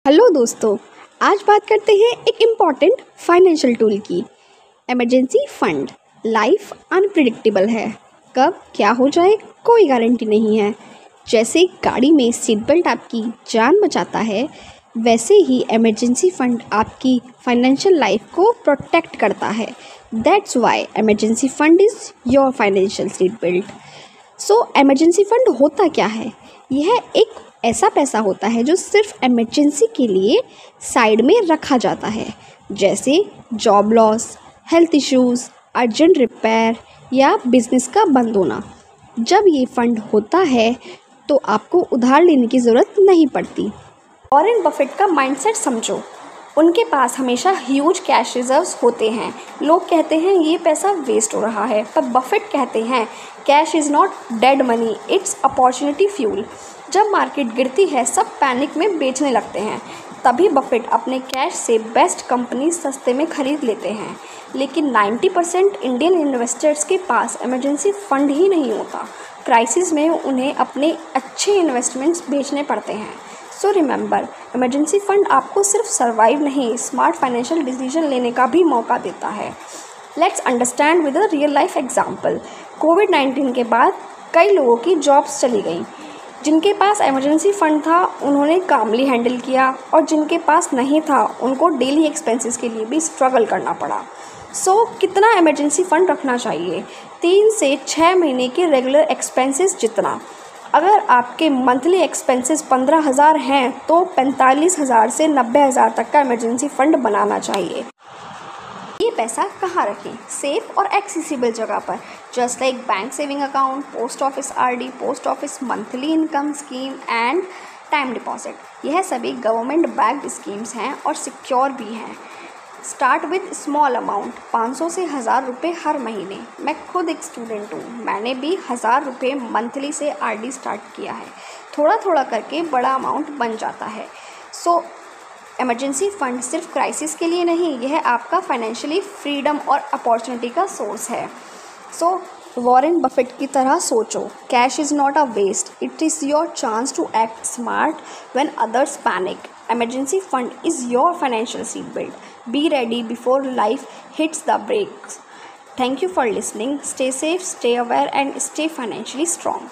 Hello दोस्तों, आज बात करते हैं एक इम्पॉर्टेंट फाइनेंशियल टूल की। Emergency fund. लाइफ अनप्रिडिक्टेबल है, कब क्या हो जाए कोई गारंटी नहीं है। जैसे गाड़ी में सीट बेल्ट आपकी जान बचाता है, वैसे ही इमरजेंसी फंड आपकी फाइनेंशियल लाइफ को प्रोटेक्ट करता है। That's why emergency fund is your financial seat belt. So emergency fund होता क्या है? यह एक ऐसा पैसा होता है जो सिर्फ इमरजेंसी के लिए साइड में रखा जाता है, जैसे job loss, health issues, urgent repair या बिजनेस का बंद होना। जब ये फंड होता है तो आपको उधार लेने की ज़रूरत नहीं पड़ती। वॉरेन बफेट का माइंडसेट समझो। उनके पास हमेशा ह्यूज कैश रिजर्व्स होते हैं। लोग कहते हैं ये पैसा वेस्ट हो रहा है, पर बफेट कहते हैं cash is not dead money, it's opportunity fuel. जब मार्केट गिरती है सब पैनिक में बेचने लगते हैं, तभी बफेट अपने कैश से बेस्ट कंपनी सस्ते में खरीद लेते हैं। लेकिन 90% इंडियन इन्वेस्टर्स के पास इमरजेंसी फंड ही नहीं होता। क्राइसिस में उन्हें अपने अच्छे इन्वेस्टमेंट्स बेचने पड़ते हैं। सो रिमेंबर, इमरजेंसी फंड आपको सिर्फ सर्वाइव नहीं, स्मार्ट फाइनेंशियल डिसीजन लेने का भी मौका देता है। Let's understand with a real life example. कोविड-19 के बाद कई लोगों की जॉब्स चली गई। जिनके पास इमरजेंसी फंड था उन्होंने कामली हैंडल किया, और जिनके पास नहीं था उनको डेली एक्सपेंसेस के लिए भी स्ट्रगल करना पड़ा। सो कितना इमरजेंसी फंड रखना चाहिए? 3 से 6 महीने के रेगुलर एक्सपेंसेस जितना। अगर आपके मंथली एक्सपेंसेस 15,000 हैं तो 45,000 से 90,000 तक का इमरजेंसी फंड बनाना चाहिए। ये पैसा कहाँ रखें? सेफ और एक्सेसिबल जगह पर, just like bank saving account, post office RD, post office monthly income scheme and time deposit. यह सभी गवर्नमेंट बैक्ड स्कीम्स हैं और सिक्योर भी हैं। स्टार्ट विद स्मॉल अमाउंट, 500 से 1,000 रुपये हर महीने। मैं खुद एक स्टूडेंट हूँ, मैंने भी 1,000 रुपये मंथली से आरडी स्टार्ट किया है। थोड़ा थोड़ा करके बड़ा अमाउंट बन जाता है। सो इमरजेंसी फंड सिर्फ क्राइसिस के लिए नहीं, यह आपका फाइनेंशियली फ्रीडम और अपॉर्चुनिटी का सोर्स है। सो वॉरेन बफेट की तरह सोचो, cash is not a waste, it is your chance to act smart when others panic. Emergency fund is your financial seatbelt. Be ready before life hits the brakes. Thank you for listening. Stay safe, stay aware, and stay financially strong.